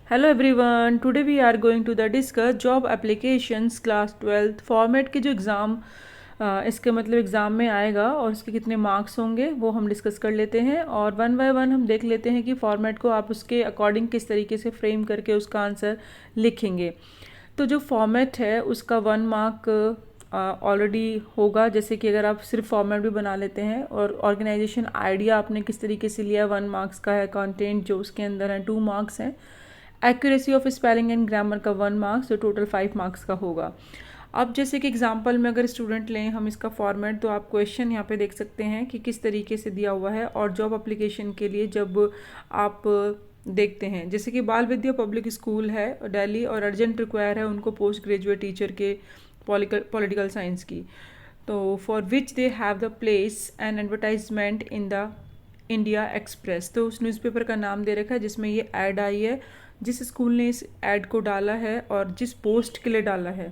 Hello everyone, today we are going to the discuss job applications class 12th format के जो exam इसके मतलब exam में आएगा और इसके कितने मार्क्स होंगे वो हम डिस्कस कर लेते हैं और वन बाय वन हम देख लेते हैं कि फॉर्मेट को आप उसके अकॉर्डिंग किस तरीके से फ्रेम करके उसका आंसर लिखेंगे। तो जो फॉर्मेट है उसका 1 मार्क ऑलरेडी होगा, जैसे कि अगर आप सिर्फ फॉर्मेट भी बना लेते हैं और ऑर्गेनाइजेशन आइडिया आपने किस तरीके से लिया 1 मार्क्स का है, कंटेंट जो उसके अंदर है 2 मार्क्स हैं, accuracy of spelling and grammar का 1 मार्क्स, तो टोटल 5 मार्क्स का होगा। अब जैसे कि एग्जांपल में अगर स्टूडेंट लें हम इसका फॉर्मेट, तो आप क्वेश्चन यहाँ पे देख सकते हैं कि किस तरीके से दिया हुआ है। और जॉब एप्लीकेशन के लिए जब आप देखते हैं, जैसे कि बाल विद्या पब्लिक स्कूल है दिल्ली और अर्जेंट रिक्वायर है उनको पोस्ट ग्रेजुएट टीचर के पॉलिटिकल साइंस की, तो for which they have the place and advertisement in the India express, तो उस न्यूज़पेपर का नाम दे रखा है जिसमें ये ऐड आई है, जिस स्कूल ने इस ऐड को डाला है और जिस पोस्ट के लिए डाला है।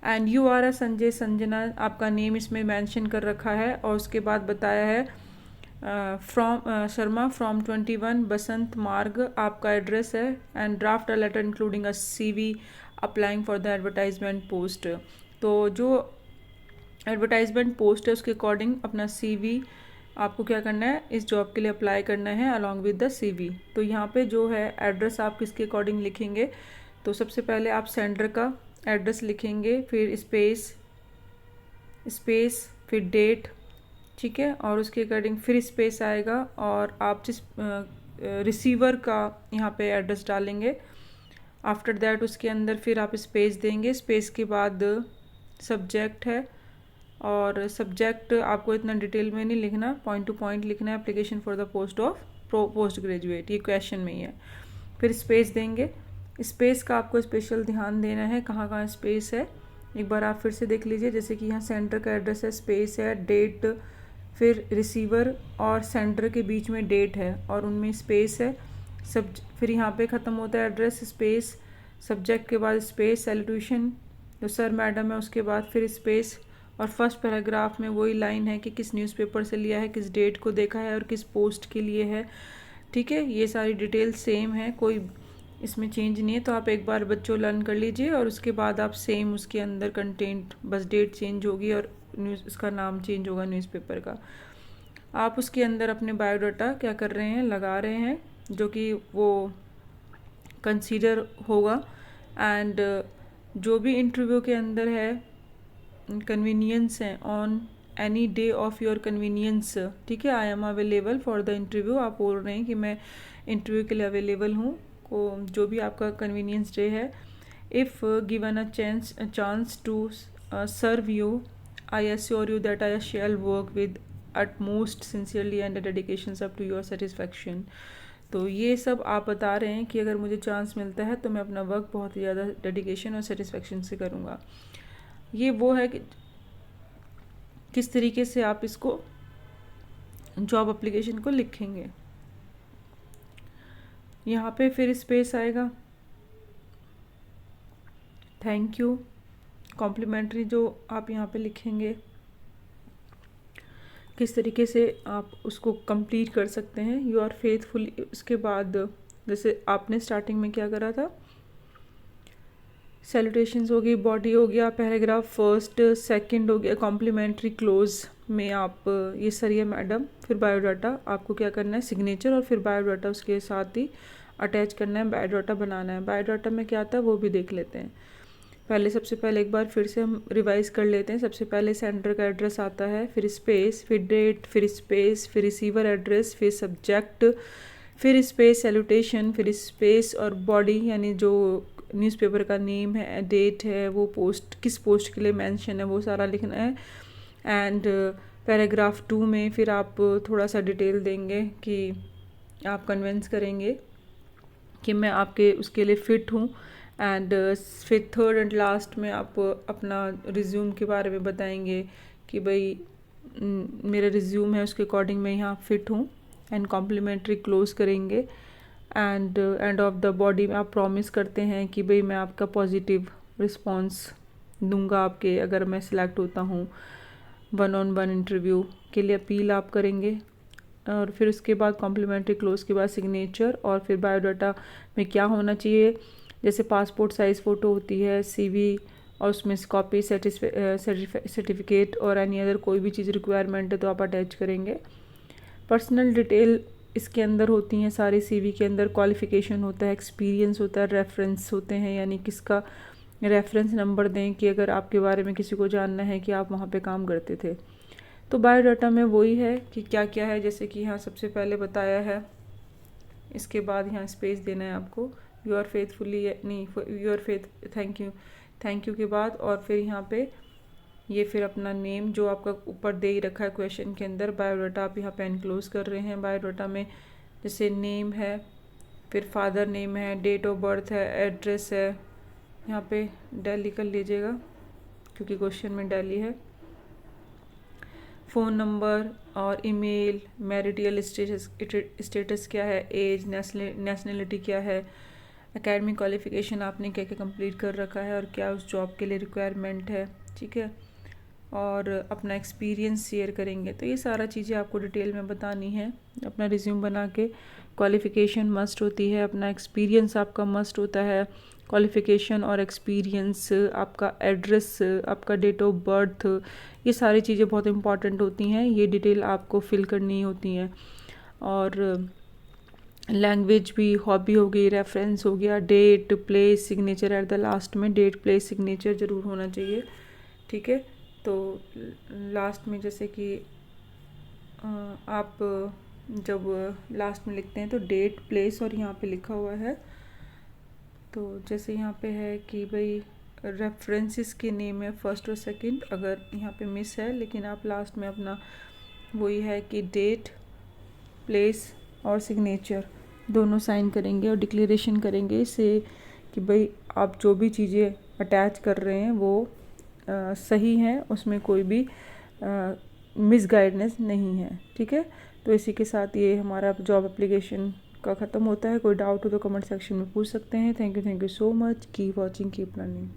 And you are a Sanjay Sanjana, आपका नेम इसमें मेंशन कर रखा है और उसके बाद बताया है फ्रॉम शर्मा फ्रॉम 21 बसंत मार्ग आपका एड्रेस है, and draft a letter including a CV applying for the advertisement post. तो जो एडवर्टाइजमेंट पोस्ट है उसके अकॉर्डिंग अपना CV आपको क्या करना है, इस जॉब के लिए अप्लाई करना है अलॉन्ग विद द CV। तो यहाँ पे जो है एड्रेस आप किसके अकॉर्डिंग लिखेंगे, तो सबसे पहले आप सेंडर का एड्रेस लिखेंगे, फिर स्पेस स्पेस फिर डेट, ठीक है, और उसके अकॉर्डिंग फिर स्पेस आएगा और आप जिस रिसीवर का यहाँ पे एड्रेस डालेंगे। आफ्टर दैट उसके अंदर फिर आप स्पेस देंगे, स्पेस के बाद सब्जेक्ट है और सब्जेक्ट आपको इतना डिटेल में नहीं लिखना, पॉइंट टू पॉइंट लिखना है, application for the post of post graduate, ये क्वेश्चन में ही है। फिर स्पेस देंगे, स्पेस का आपको स्पेशल ध्यान देना है, कहाँ कहाँ स्पेस है एक बार आप फिर से देख लीजिए। जैसे कि यहाँ सेंटर का एड्रेस है, स्पेस है, डेट, फिर रिसीवर और सेंटर के बीच में डेट है और उनमें स्पेस है, सब फिर यहाँ पे ख़त्म होता है एड्रेस, स्पेस, सब्जेक्ट के बाद स्पेस, सैल्यूटेशन जो सर मैडम है उसके बाद फिर स्पेस, और फर्स्ट पैराग्राफ में वही लाइन है कि किस न्यूज़पेपर से लिया है, किस डेट को देखा है और किस पोस्ट के लिए है, ठीक है। ये सारी डिटेल सेम है, कोई इसमें चेंज नहीं है। तो आप एक बार बच्चों लर्न कर लीजिए और उसके बाद आप सेम उसके अंदर कंटेंट, बस डेट चेंज होगी और न्यूज़ उसका नाम चेंज होगा न्यूज़पेपर का। आप उसके अंदर अपने बायोडाटा क्या कर रहे हैं, लगा रहे हैं, जो कि वो कंसीडर होगा। एंड जो भी इंटरव्यू के अंदर है कन्वीनियंस है, on any day of your convenience, ठीक है, I am available for the interview, आप बोल रहे हैं कि मैं इंटरव्यू के लिए अवेलेबल हूँ, को जो भी आपका कन्वीनियंस डे है। If given a chance to serve you, I assure you that I shall work with utmost sincerely and dedications up to your satisfaction। तो ये सब आप बता रहे हैं कि अगर मुझे चांस मिलता है तो मैं अपना वर्क बहुत ही ज़्यादा डेडिकेशन और सेटिस्फेक्शन से करूँगा। ये वो है कि किस तरीके से आप इसको जॉब एप्लीकेशन को लिखेंगे। यहाँ पे फिर स्पेस आएगा, थैंक यू, कॉम्प्लीमेंट्री जो आप यहाँ पे लिखेंगे, किस तरीके से आप उसको कंप्लीट कर सकते हैं, यू आर फेथफुल। उसके बाद जैसे आपने स्टार्टिंग में क्या करा था, सैल्यूटेशंस हो गई, बॉडी हो गया, पैराग्राफ फर्स्ट सेकंड हो गया, कॉम्प्लीमेंट्री क्लोज में आप ये सरिया मैडम, फिर बायोडाटा आपको क्या करना है, सिग्नेचर और फिर बायोडाटा उसके साथ ही अटैच करना है, बायोडाटा बनाना है। बायोडाटा में क्या आता है वो भी देख लेते हैं। पहले सबसे पहले एक बार फिर से हम रिवाइज कर लेते हैं। सबसे पहले सेंटर का एड्रेस आता है, फिर स्पेस, फिर डेट, फिर स्पेस, फिर रिसीवर एड्रेस, फिर सब्जेक्ट, फिर स्पेस, सैल्यूटेशन, फिर स्पेस और बॉडी यानी जो न्यूज़पेपर का नेम है, डेट है, वो पोस्ट किस पोस्ट के लिए मेंशन है वो सारा लिखना है। एंड पैराग्राफ 2 में फिर आप थोड़ा सा डिटेल देंगे कि आप कन्विंस करेंगे कि मैं आपके उसके लिए फ़िट हूँ। एंड फिर थर्ड एंड लास्ट में आप अपना रिज्यूम के बारे में बताएंगे कि भाई मेरा रिज्यूम है उसके अकॉर्डिंग मैं यहाँ फ़िट हूँ, एंड कॉम्प्लीमेंट्री क्लोज करेंगे। And end of the body में आप प्रॉमिस करते हैं कि भाई मैं आपका पॉजिटिव रिस्पॉन्स दूंगा आपके, अगर मैं सिलेक्ट होता हूँ 1-on-1 इंटरव्यू के लिए अपील आप करेंगे। और फिर उसके बाद कॉम्प्लीमेंट्री क्लोज के बाद सिग्नेचर, और फिर बायोडाटा में क्या होना चाहिए, जैसे पासपोर्ट साइज़ फ़ोटो होती है, सीवी, और उसमें कॉपी सर्टिफिकेट और एनी अदर कोई भी चीज़ रिक्वायरमेंट है तो आप अटैच करेंगे। पर्सनल डिटेल इसके अंदर होती हैं सारी सीवी के अंदर, क्वालिफ़िकेशन होता है, एक्सपीरियंस होता है, रेफरेंस होते हैं, यानी किसका रेफरेंस नंबर दें कि अगर आपके बारे में किसी को जानना है कि आप वहाँ पे काम करते थे। तो बायोडाटा में वही है कि क्या क्या है, जैसे कि यहाँ सबसे पहले बताया है, इसके बाद यहाँ स्पेस देना है आपको, यू आर फेथफुली, नहीं you are faith, thank you के बाद, और फिर यहाँ पे ये फिर अपना नेम जो आपका ऊपर दे ही रखा है क्वेश्चन के अंदर, बायोडाटा आप यहाँ पे एनक्लोज कर रहे हैं। बायोडाटा में जैसे नेम है, फिर फादर नेम है, डेट ऑफ बर्थ है, एड्रेस है, यहाँ पे दिल्ली कर लीजिएगा क्योंकि क्वेश्चन में दिल्ली है, फ़ोन नंबर और ईमेल, मैरिटल स्टेटस क्या है, एज, नेशनलिटी क्या है, एकेडमिक क्वालिफ़िकेशन आपने क्या क्या कंप्लीट कर रखा है और क्या उस जॉब के लिए रिक्वायरमेंट है, ठीक है, और अपना एक्सपीरियंस शेयर करेंगे। तो ये सारा चीज़ें आपको डिटेल में बतानी है। अपना रिज्यूम बना के क्वालिफ़िकेशन मस्ट होती है, अपना एक्सपीरियंस आपका मस्ट होता है, क्वालिफ़िकेशन और एक्सपीरियंस, आपका एड्रेस, आपका डेट ऑफ बर्थ, ये सारी चीज़ें बहुत इंपॉर्टेंट होती हैं, ये डिटेल आपको फिल करनी होती हैं। और लैंग्वेज भी, हॉबी हो गई, रेफरेंस हो गया, date, place, signature at the last में, डेट, प्लेस, सिग्नेचर ज़रूर होना चाहिए, ठीक है। तो लास्ट में जैसे कि आप जब लास्ट में लिखते हैं तो डेट, प्लेस और यहाँ पे लिखा हुआ है, तो जैसे यहाँ पे है कि भाई रेफरेंसेस के नेम है फर्स्ट और सेकंड, अगर यहाँ पे मिस है, लेकिन आप लास्ट में अपना वही है कि डेट, प्लेस और सिग्नेचर दोनों साइन करेंगे और डिक्लेरेशन करेंगे इससे कि भाई आप जो भी चीज़ें अटैच कर रहे हैं वो सही हैं, उसमें कोई भी मिसगाइडेंस नहीं है, ठीक है। तो इसी के साथ ये हमारा जॉब एप्लीकेशन का ख़त्म होता है। कोई डाउट हो तो कमेंट सेक्शन में पूछ सकते हैं। Thank you so much, keep watching, keep learning.